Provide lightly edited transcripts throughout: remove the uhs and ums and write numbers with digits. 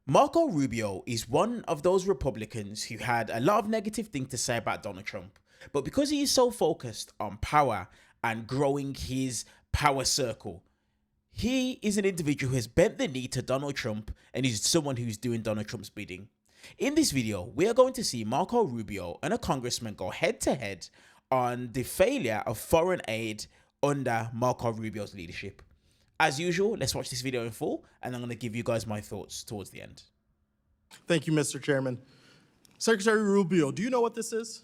Marco Rubio is one of those Republicans who had a lot of negative things to say about Donald Trump, but because he is so focused on power and growing his power circle, he is an individual who has bent the knee to Donald Trump and is someone who's doing Donald Trump's bidding. In this video, we are going to see Marco Rubio and a congressman go head to head on the failure of foreign aid under Marco Rubio's leadership. As usual, let's watch this video in full, and I'm going to give you guys my thoughts towards the end. Thank you, Mr. Chairman. Secretary Rubio, do you know what this is?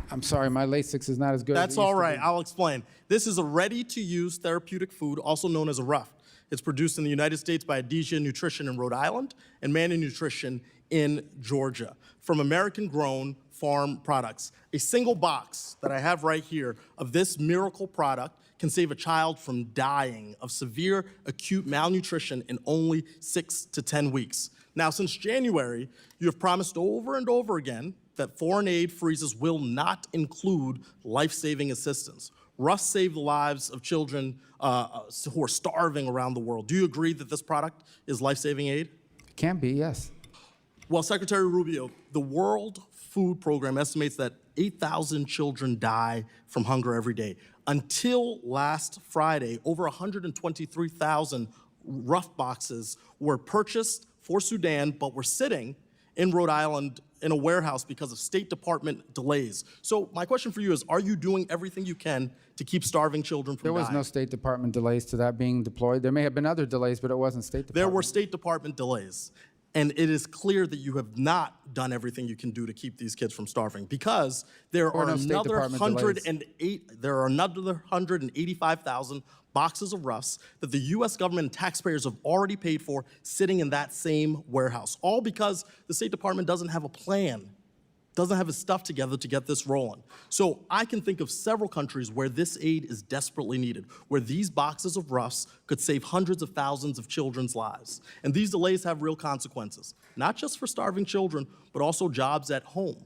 I'm sorry, my Lasix is not as good as it That's used all to right. be. I'll explain. This is a ready-to-use therapeutic food, also known as a RUF. It's produced in the United States by Adhesia Nutrition in Rhode Island and Manna Nutrition in Georgia from American-grown farm products. A single box that I have right here of this miracle product can save a child from dying of severe acute malnutrition in only 6 to 10 weeks. Now, since January, you have promised over and over again that foreign aid freezes will not include life-saving assistance. RUF save the lives of children who are starving around the world. Do you agree that this product is life-saving aid? It can be, yes. Well, Secretary Rubio, the World Food Program estimates that 8,000 children die from hunger every day. Until last Friday, over 123,000 RUF boxes were purchased for Sudan, but were sitting in Rhode Island in a warehouse because of State Department delays. So my question for you is, are you doing everything you can to keep starving children from dying? There was no State Department delays to that being deployed. There may have been other delays, but it wasn't State Department. There were State Department delays. And it is clear that you have not done everything you can do to keep these kids from starving, because there are another 185,000 boxes of RUFs that the U.S. government and taxpayers have already paid for sitting in that same warehouse, all because the State Department doesn't have a plan, doesn't have its stuff together to get this rolling. So I can think of several countries where this aid is desperately needed, where these boxes of RUFs could save hundreds of thousands of children's lives. And these delays have real consequences, not just for starving children, but also jobs at home.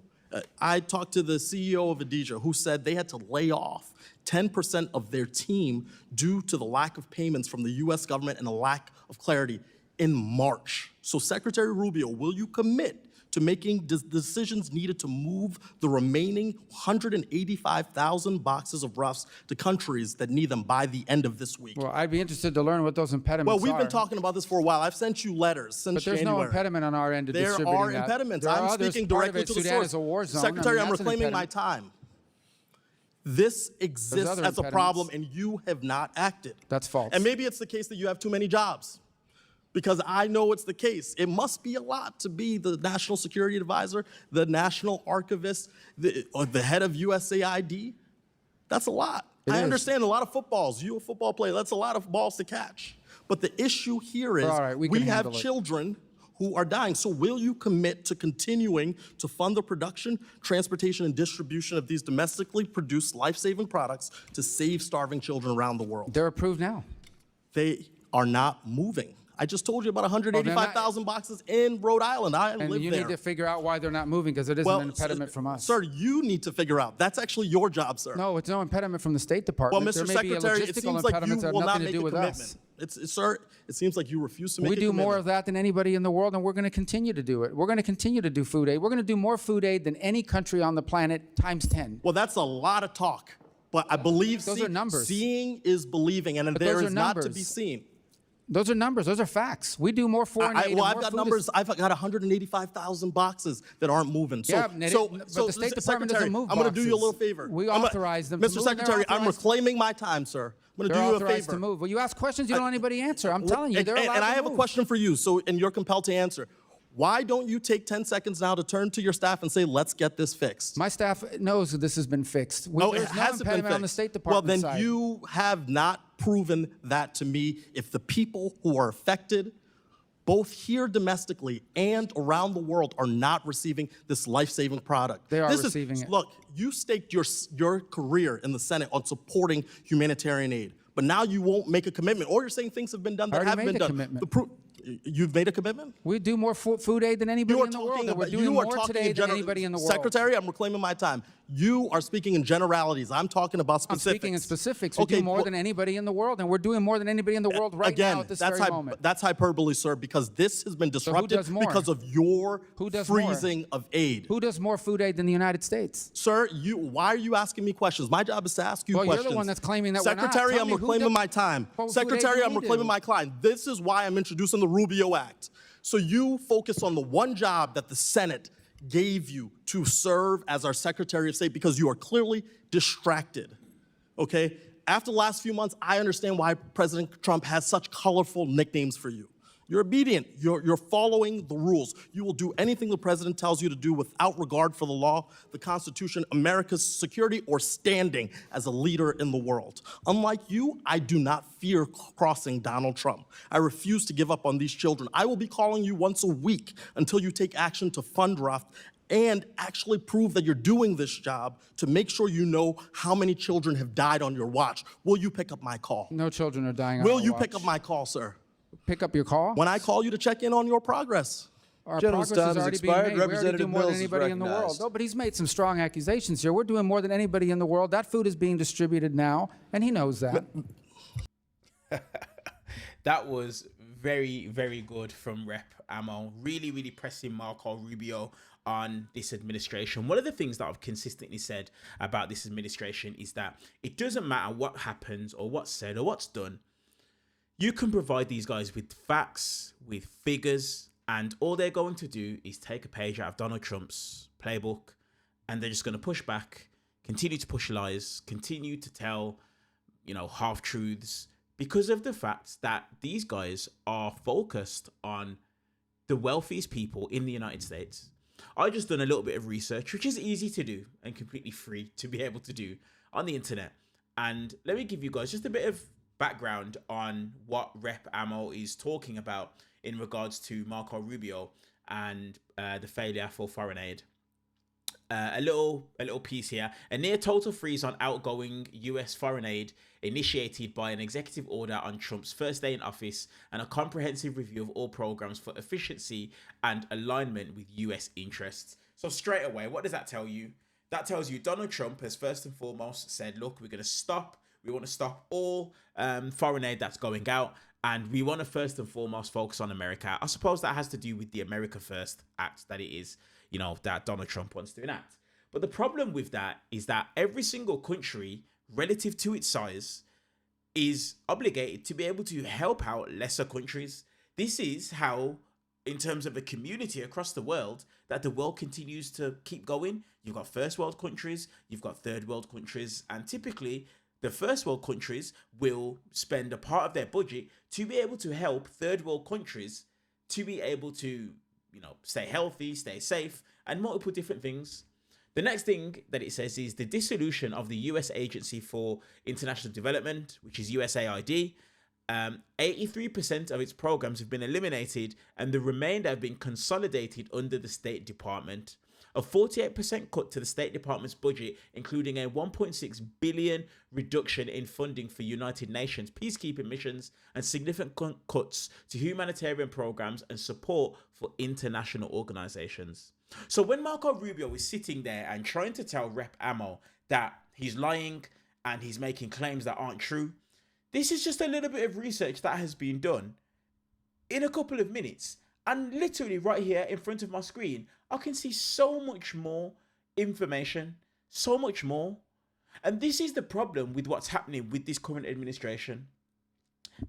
I talked to the CEO of Adhesia, who said they had to lay off 10% of their team due to the lack of payments from the U.S. government and a lack of clarity in March. So Secretary Rubio, will you commit to making decisions needed to move the remaining 185,000 boxes of RUFs to countries that need them by the end of this week? Well, I'd be interested to learn what those impediments are. Well, we've been talking about this for a while. I've sent you letters since January. But there's no impediment on our end to distributing that. There are impediments. I'm speaking directly to the Sudan source. is a war zone. Secretary, I mean, I'm reclaiming my time. This exists as a problem, and you have not acted. That's false. And maybe it's the case that you have too many jobs, because I know it's the case. It must be a lot to be the National Security Advisor, the National Archivist, or the head of USAID. That's a lot. I understand a lot of footballs. You a football player, that's a lot of balls to catch. But the issue here is we have children who are dying. So will you commit to continuing to fund the production, transportation, and distribution of these domestically produced life-saving products to save starving children around the world? They're approved now. They are not moving. I just told you about 185,000 boxes in Rhode Island. I live there. And you need to figure out why they're not moving, because it isn't an impediment from us. Sir, you need to figure out. That's actually your job, sir. No, it's no impediment from the State Department. Well, Mr. Secretary, it seems like you will not make a commitment. Sir, it seems like you refuse to make a commitment. We do more of that than anybody in the world, and we're going to continue to do it. We're going to continue to do food aid. We're going to do more food aid than any country on the planet times 10. Well, that's a lot of talk. But I believe those are numbers. Seeing is believing, and there is not to be seen. Those are numbers. Those are facts. We do more foreign aid. Well, I've got numbers. I've got 185,000 boxes that aren't moving. So, yeah, but the State Department doesn't move I'm going to do you a little favor. We authorize them to move. Mr. Secretary, I'm reclaiming my time, sir. I'm going to do you a favor. To move. Well, you ask questions you don't want anybody answer. I'm telling you, they're allowed to move. And I have a question for you, and you're compelled to answer. Why don't you take 10 seconds now to turn to your staff and say, let's get this fixed? My staff knows that this has been fixed. No, it hasn't been fixed. On the State Department side. Well, then you have not proven that to me. If the people who are affected, both here domestically and around the world, are not receiving this life-saving product. They are receiving it. Look, you staked your career in the Senate on supporting humanitarian aid, but now you won't make a commitment, or you're saying things have been done that haven't been done. Commitment. You've made a commitment? We do more food aid than anybody in the world. We're doing more today than anybody in the world. Secretary, I'm reclaiming my time. You are speaking in generalities. I'm talking about I'm specifics. speaking in specifics. We do more than anybody in the world, and we're doing more than anybody in the world right now at this very moment. That's hyperbole, sir, because this has been disrupted does more? because of your Who does freezing of aid. Who does more food aid than the United States? Sir, why are you asking me questions? My job is to ask you questions. Well, you're the one that's claiming that Secretary, we're not. I'm reclaiming my time. Secretary, I'm reclaiming my client. This is why I'm introducing the Rubio Act. So you focus on the one job that the Senate gave you to serve as our Secretary of State because you are clearly distracted, okay? After the last few months, I understand why President Trump has such colorful nicknames for you. You're obedient, you're following the rules. You will do anything the president tells you to do without regard for the law, the Constitution, America's security, or standing as a leader in the world. Unlike you, I do not fear crossing Donald Trump. I refuse to give up on these children. I will be calling you once a week until you take action to fund RUF and actually prove that you're doing this job to make sure you know how many children have died on your watch. Will you pick up my call? No children are dying on Will our you watch. pick up my call, sir? Pick up your call? When I call you to check in on your progress. Our Gentleman's progress time is has already being expired. made. We already do Representative more than Mills is anybody in the world. recognized. No, but he's made some strong accusations here. We're doing more than anybody in the world. That food is being distributed now, and he knows that. That was very, very good from Rep. Ammo. Really, really pressing Marco Rubio on this administration. One of the things that I've consistently said about this administration is that it doesn't matter what happens or what's said or what's done. You can provide these guys with facts, with figures, and all they're going to do is take a page out of Donald Trump's playbook, and they're just going to push back, continue to push lies, continue to tell, half-truths, because of the fact that these guys are focused on the wealthiest people in the United States. I just done a little bit of research, which is easy to do and completely free to be able to do on the internet. And let me give you guys just a bit of background on what Rep. Ammo is talking about in regards to Marco Rubio and the failure for foreign aid. A little piece here. A near total freeze on outgoing US foreign aid initiated by an executive order on Trump's first day in office, and a comprehensive review of all programs for efficiency and alignment with US interests. So straight away, what does that tell you? That tells you Donald Trump has first and foremost said, look, we want to stop all foreign aid that's going out, and we want to first and foremost focus on America. I suppose that has to do with the America First Act that it is, that Donald Trump wants to enact. But the problem with that is that every single country, relative to its size, is obligated to be able to help out lesser countries. This is how, in terms of a community across the world, that the world continues to keep going. You've got first world countries, you've got third world countries, and typically the first world countries will spend a part of their budget to be able to help third world countries to be able to, stay healthy, stay safe, and multiple different things. The next thing that it says is the dissolution of the US Agency for International Development, which is USAID. 83% of its programs have been eliminated, and the remainder have been consolidated under the State Department. A 48% cut to the State Department's budget, including a 1.6 billion reduction in funding for United Nations peacekeeping missions, and significant cuts to humanitarian programs and support for international organizations. So when Marco Rubio is sitting there and trying to tell Rep. Ammo that he's lying and he's making claims that aren't true, this is just a little bit of research that has been done in a couple of minutes. And literally right here in front of my screen, I can see so much more information, so much more. And this is the problem with what's happening with this current administration.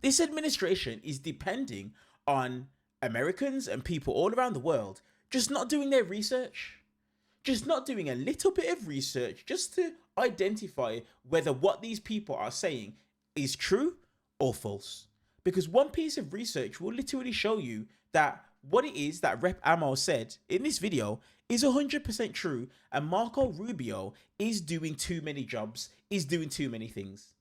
This administration is depending on Americans and people all around the world just not doing their research, just not doing a little bit of research just to identify whether what these people are saying is true or false. Because one piece of research will literally show you that what it is that Rep. Ammo said in this video is 100% true, and Marco Rubio is doing too many jobs, is doing too many things.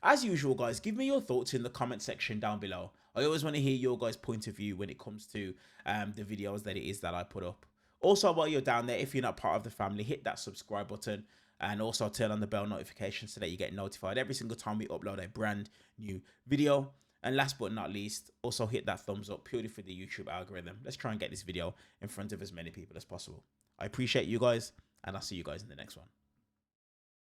As usual, guys, give me your thoughts in the comment section down below. I always want to hear your guys' point of view when it comes to the videos that it is that I put up. Also, while you're down there, if you're not part of the family, hit that subscribe button, and also turn on the bell notification so that you get notified every single time we upload a brand new video. And last but not least, also hit that thumbs up purely for the YouTube algorithm. Let's try and get this video in front of as many people as possible. I appreciate you guys, and I'll see you guys in the next one.